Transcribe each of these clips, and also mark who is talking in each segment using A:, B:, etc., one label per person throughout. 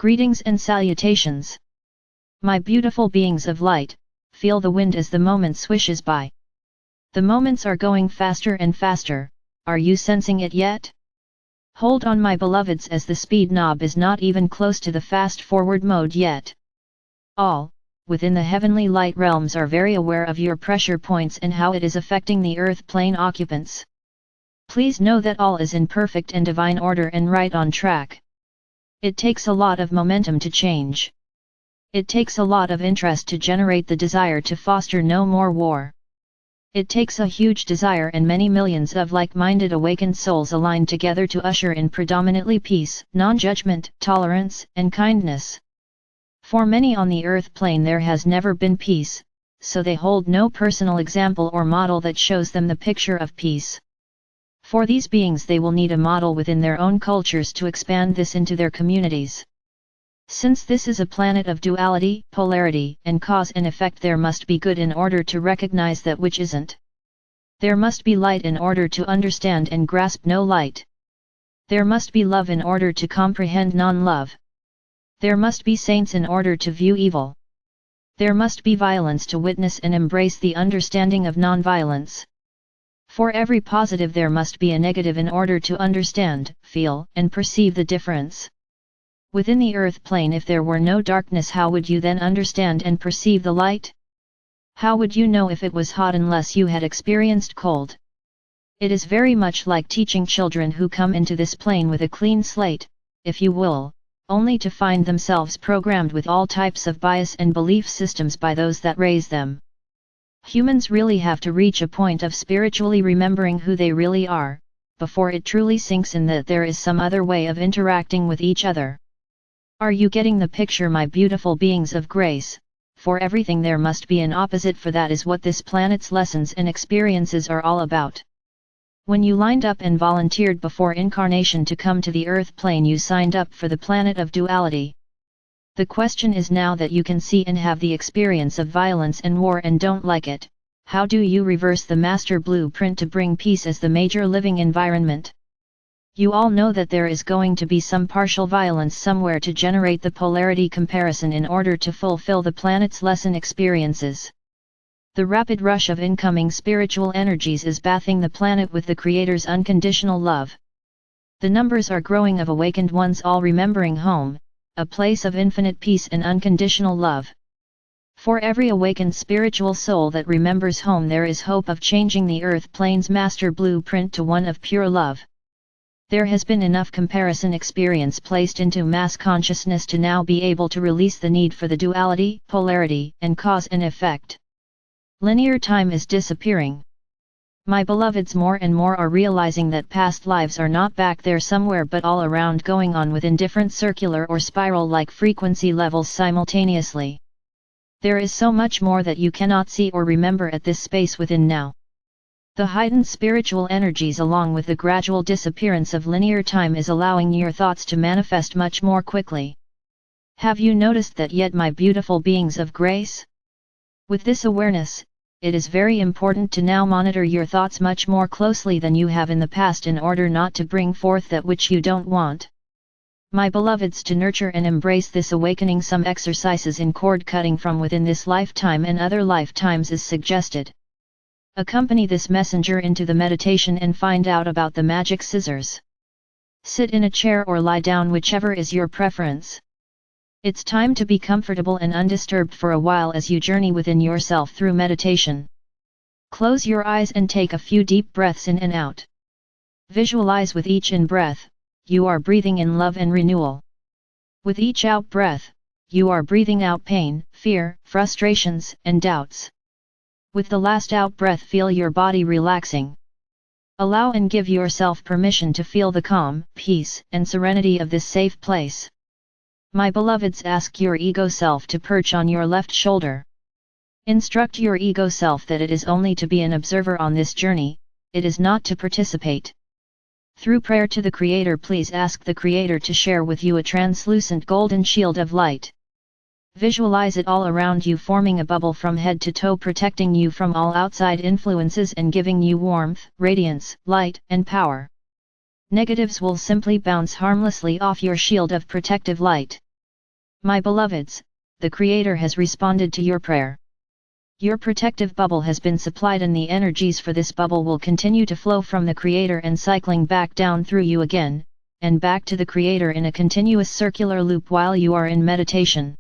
A: Greetings and salutations. My beautiful beings of light, feel the wind as the moment swishes by. The moments are going faster and faster, are you sensing it yet? Hold on my beloveds, as the speed knob is not even close to the fast forward mode yet. All, within the heavenly light realms, are very aware of your pressure points and how it is affecting the earth plane occupants. Please know that all is in perfect and divine order and right on track. It takes a lot of momentum to change. It takes a lot of interest to generate the desire to foster no more war. It takes a huge desire and many millions of like-minded awakened souls aligned together to usher in predominantly peace, non-judgment, tolerance, and kindness. For many on the earth plane there has never been peace, so they hold no personal example or model that shows them the picture of peace. For these beings they will need a model within their own cultures to expand this into their communities. Since this is a planet of duality, polarity, and cause and effect, there must be good in order to recognize that which isn't. There must be light in order to understand and grasp no light. There must be love in order to comprehend non-love. There must be saints in order to view evil. There must be violence to witness and embrace the understanding of non-violence. For every positive there must be a negative in order to understand, feel, and perceive the difference. Within the earth plane, if there were no darkness, how would you then understand and perceive the light? How would you know if it was hot unless you had experienced cold? It is very much like teaching children who come into this plane with a clean slate, if you will, only to find themselves programmed with all types of bias and belief systems by those that raise them. Humans really have to reach a point of spiritually remembering who they really are, before it truly sinks in that there is some other way of interacting with each other. Are you getting the picture, my beautiful beings of grace? For everything there must be an opposite, for that is what this planet's lessons and experiences are all about. When you lined up and volunteered before incarnation to come to the earth plane, you signed up for the planet of duality. The question is now that you can see and have the experience of violence and war and don't like it, how do you reverse the master blueprint to bring peace as the major living environment? You all know that there is going to be some partial violence somewhere to generate the polarity comparison in order to fulfill the planet's lesson experiences. The rapid rush of incoming spiritual energies is bathing the planet with the Creator's unconditional love. The numbers are growing of awakened ones all remembering home, a place of infinite peace and unconditional love. For every awakened spiritual soul that remembers home, there is hope of changing the earth plane's master blueprint to one of pure love. There has been enough comparison experience placed into mass consciousness to now be able to release the need for the duality, polarity, and cause and effect. Linear time is disappearing. My beloveds more and more are realizing that past lives are not back there somewhere but all around, going on within different circular or spiral-like frequency levels simultaneously. There is so much more that you cannot see or remember at this space within now. The heightened spiritual energies along with the gradual disappearance of linear time is allowing your thoughts to manifest much more quickly. Have you noticed that yet, my beautiful beings of grace? With this awareness, it is very important to now monitor your thoughts much more closely than you have in the past in order not to bring forth that which you don't want. My beloveds, to nurture and embrace this awakening, some exercises in cord cutting from within this lifetime and other lifetimes is suggested. Accompany this messenger into the meditation and find out about the magic scissors. Sit in a chair or lie down, whichever is your preference. It's time to be comfortable and undisturbed for a while as you journey within yourself through meditation. Close your eyes and take a few deep breaths in and out. Visualize with each in-breath, you are breathing in love and renewal. With each out-breath, you are breathing out pain, fear, frustrations, and doubts. With the last out-breath, feel your body relaxing. Allow and give yourself permission to feel the calm, peace, and serenity of this safe place. My beloveds, ask your ego self to perch on your left shoulder. Instruct your ego self that it is only to be an observer on this journey, it is not to participate. Through prayer to the Creator, please ask the Creator to share with you a translucent golden shield of light. Visualize it all around you, forming a bubble from head to toe, protecting you from all outside influences and giving you warmth, radiance, light, and power. Negatives will simply bounce harmlessly off your shield of protective light. My beloveds, the Creator has responded to your prayer. Your protective bubble has been supplied and the energies for this bubble will continue to flow from the Creator and cycling back down through you again, and back to the Creator in a continuous circular loop while you are in meditation.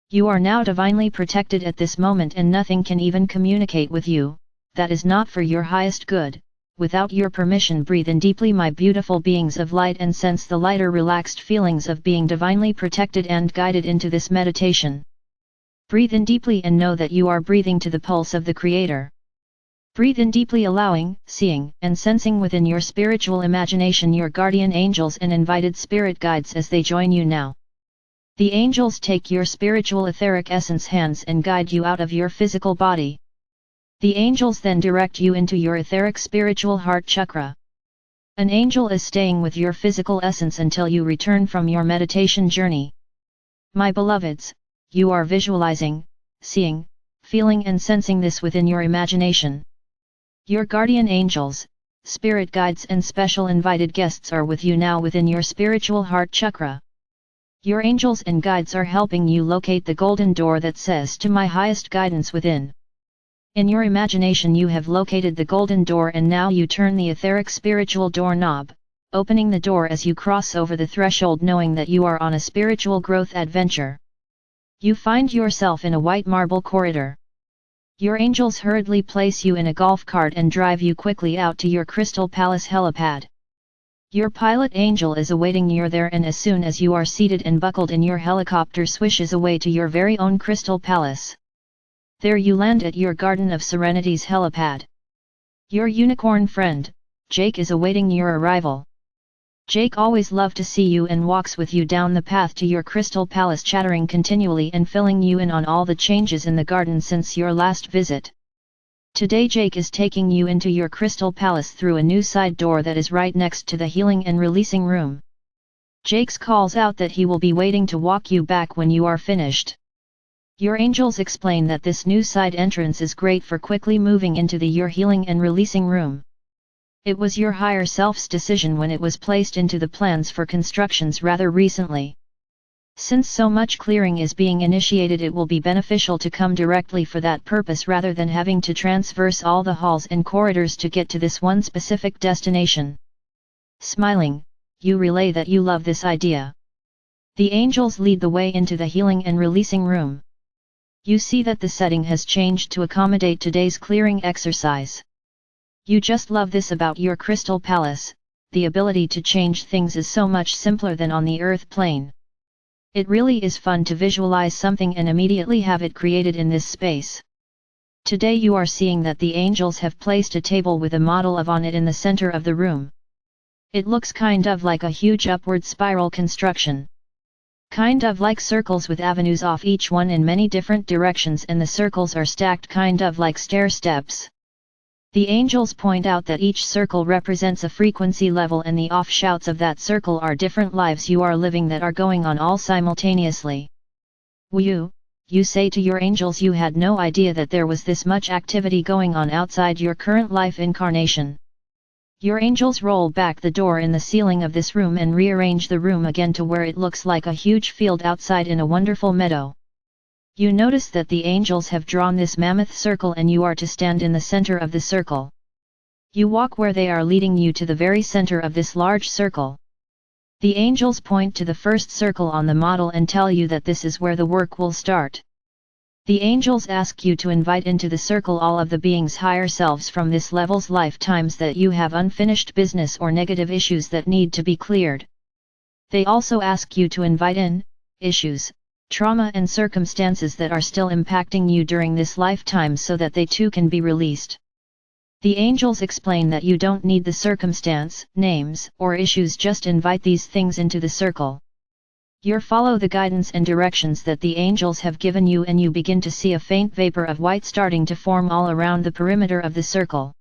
A: You are now divinely protected at this moment and nothing can even communicate with you, that is not for your highest good. Without your permission, breathe in deeply, my beautiful beings of light, and sense the lighter, relaxed feelings of being divinely protected and guided into this meditation. Breathe in deeply and know that you are breathing to the pulse of the Creator. Breathe in deeply, allowing, seeing, and sensing within your spiritual imagination your guardian angels and invited spirit guides as they join you now. The angels take your spiritual etheric essence hands and guide you out of your physical body. The angels then direct you into your etheric spiritual heart chakra. An angel is staying with your physical essence until you return from your meditation journey. My beloveds, you are visualizing, seeing, feeling and sensing this within your imagination. Your guardian angels, spirit guides and special invited guests are with you now within your spiritual heart chakra. Your angels and guides are helping you locate the golden door that says to my highest guidance within. In your imagination you have located the golden door and now you turn the etheric spiritual doorknob, opening the door as you cross over the threshold, knowing that you are on a spiritual growth adventure. You find yourself in a white marble corridor. Your angels hurriedly place you in a golf cart and drive you quickly out to your Crystal Palace helipad. Your pilot angel is awaiting you there, and as soon as you are seated and buckled in, your helicopter swishes away to your very own Crystal Palace. There you land at your Garden of Serenity's helipad. Your unicorn friend, Jake, is awaiting your arrival. Jake always loved to see you and walks with you down the path to your Crystal Palace, chattering continually and filling you in on all the changes in the garden since your last visit. Today Jake is taking you into your Crystal Palace through a new side door that is right next to the healing and releasing room. Jake calls out that he will be waiting to walk you back when you are finished. Your angels explain that this new side entrance is great for quickly moving into your healing and releasing room. It was your higher self's decision when it was placed into the plans for constructions rather recently. Since so much clearing is being initiated, it will be beneficial to come directly for that purpose rather than having to traverse all the halls and corridors to get to this one specific destination. Smiling, you relay that you love this idea. The angels lead the way into the healing and releasing room. You see that the setting has changed to accommodate today's clearing exercise. You just love this about your Crystal Palace. The ability to change things is so much simpler than on the earth plane. It really is fun to visualize something and immediately have it created in this space. Today you are seeing that the angels have placed a table with a model of on it in the center of the room. It looks kind of like a huge upward spiral construction. Kind of like circles with avenues off each one in many different directions, and the circles are stacked kind of like stair steps. The angels point out that each circle represents a frequency level, and the offshoots of that circle are different lives you are living that are going on all simultaneously. You say to your angels you had no idea that there was this much activity going on outside your current life incarnation. Your angels roll back the door in the ceiling of this room and rearrange the room again to where it looks like a huge field outside in a wonderful meadow. You notice that the angels have drawn this mammoth circle and you are to stand in the center of the circle. You walk where they are leading you to the very center of this large circle. The angels point to the first circle on the model and tell you that this is where the work will start. The angels ask you to invite into the circle all of the beings' higher selves from this level's lifetimes that you have unfinished business or negative issues that need to be cleared. They also ask you to invite in issues, trauma and circumstances that are still impacting you during this lifetime so that they too can be released. The angels explain that you don't need the circumstance, names, or issues, just invite these things into the circle. You follow the guidance and directions that the angels have given you and you begin to see a faint vapor of white starting to form all around the perimeter of the circle.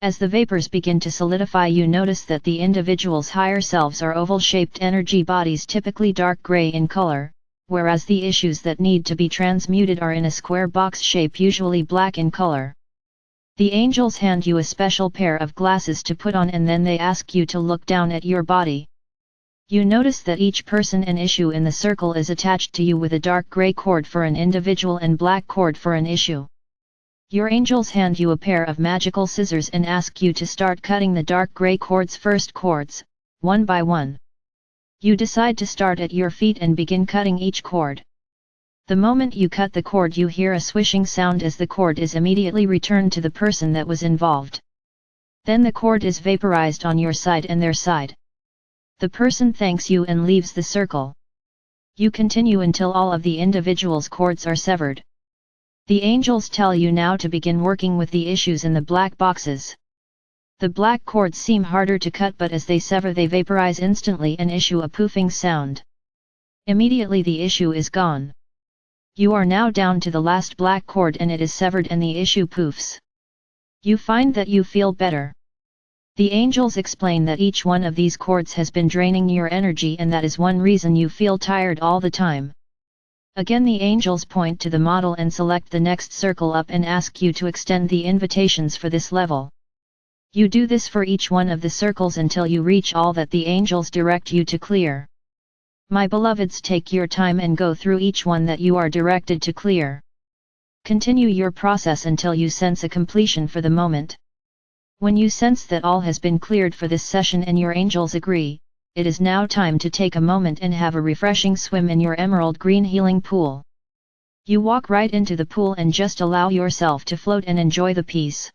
A: As the vapors begin to solidify, you notice that the individual's higher selves are oval-shaped energy bodies, typically dark gray in color, whereas the issues that need to be transmuted are in a square box shape, usually black in color. The angels hand you a special pair of glasses to put on and then they ask you to look down at your body. You notice that each person and issue in the circle is attached to you with a dark gray cord for an individual and black cord for an issue. Your angels hand you a pair of magical scissors and ask you to start cutting the dark gray cords, first cords, one by one. You decide to start at your feet and begin cutting each cord. The moment you cut the cord, you hear a swishing sound as the cord is immediately returned to the person that was involved. Then the cord is vaporized on your side and their side. The person thanks you and leaves the circle. You continue until all of the individual's cords are severed. The angels tell you now to begin working with the issues in the black boxes. The black cords seem harder to cut, but as they sever they vaporize instantly and issue a poofing sound. Immediately the issue is gone. You are now down to the last black cord and it is severed and the issue poofs. You find that you feel better. The angels explain that each one of these cords has been draining your energy and that is one reason you feel tired all the time. Again the angels point to the model and select the next circle up and ask you to extend the invitations for this level. You do this for each one of the circles until you reach all that the angels direct you to clear. My beloveds, take your time and go through each one that you are directed to clear. Continue your process until you sense a completion for the moment. When you sense that all has been cleared for this session and your angels agree, it is now time to take a moment and have a refreshing swim in your emerald green healing pool. You walk right into the pool and just allow yourself to float and enjoy the peace.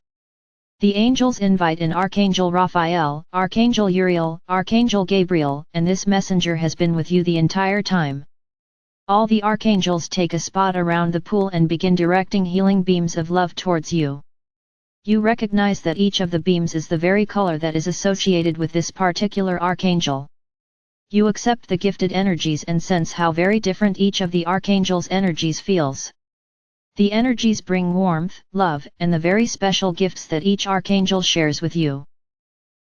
A: The angels invite in Archangel Raphael, Archangel Uriel, Archangel Gabriel, and this messenger has been with you the entire time. All the archangels take a spot around the pool and begin directing healing beams of love towards you. You recognize that each of the beams is the very color that is associated with this particular archangel. You accept the gifted energies and sense how very different each of the archangel's energies feels. The energies bring warmth, love, and the very special gifts that each archangel shares with you.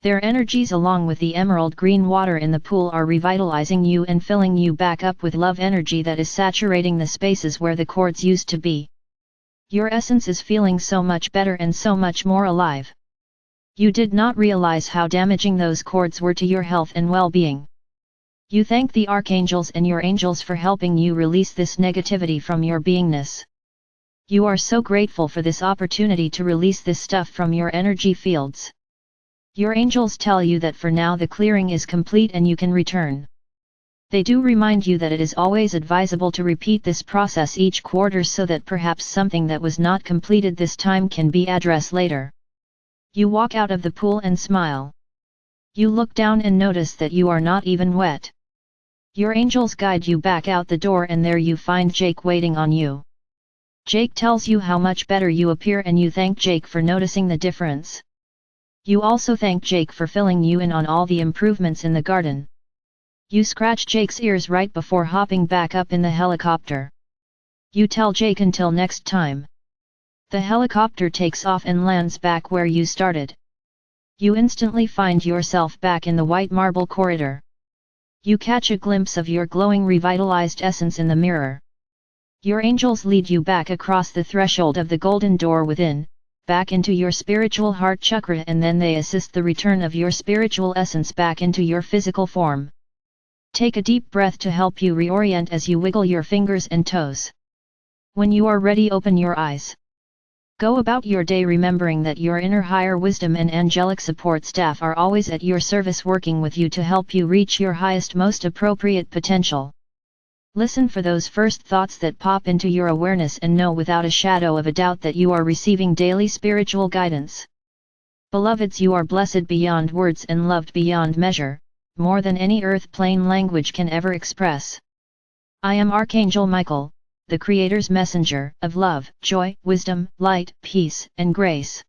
A: Their energies along with the emerald green water in the pool are revitalizing you and filling you back up with love energy that is saturating the spaces where the cords used to be. Your essence is feeling so much better and so much more alive. You did not realize how damaging those cords were to your health and well-being. You thank the archangels and your angels for helping you release this negativity from your beingness. You are so grateful for this opportunity to release this stuff from your energy fields. Your angels tell you that for now the clearing is complete and you can return. They do remind you that it is always advisable to repeat this process each quarter so that perhaps something that was not completed this time can be addressed later. You walk out of the pool and smile. You look down and notice that you are not even wet. Your angels guide you back out the door and there you find Jake waiting on you. Jake tells you how much better you appear and you thank Jake for noticing the difference. You also thank Jake for filling you in on all the improvements in the garden. You scratch Jake's ears right before hopping back up in the helicopter. You tell Jake until next time. The helicopter takes off and lands back where you started. You instantly find yourself back in the white marble corridor. You catch a glimpse of your glowing revitalized essence in the mirror. Your angels lead you back across the threshold of the golden door within, back into your spiritual heart chakra, and then they assist the return of your spiritual essence back into your physical form. Take a deep breath to help you reorient as you wiggle your fingers and toes. When you are ready, open your eyes. Go about your day remembering that your inner higher wisdom and angelic support staff are always at your service working with you to help you reach your highest, most appropriate potential. Listen for those first thoughts that pop into your awareness and know without a shadow of a doubt that you are receiving daily spiritual guidance. Beloveds, you are blessed beyond words and loved beyond measure, more than any earth plane language can ever express. I am Archangel Michael, the Creator's messenger of love, joy, wisdom, light, peace, and grace.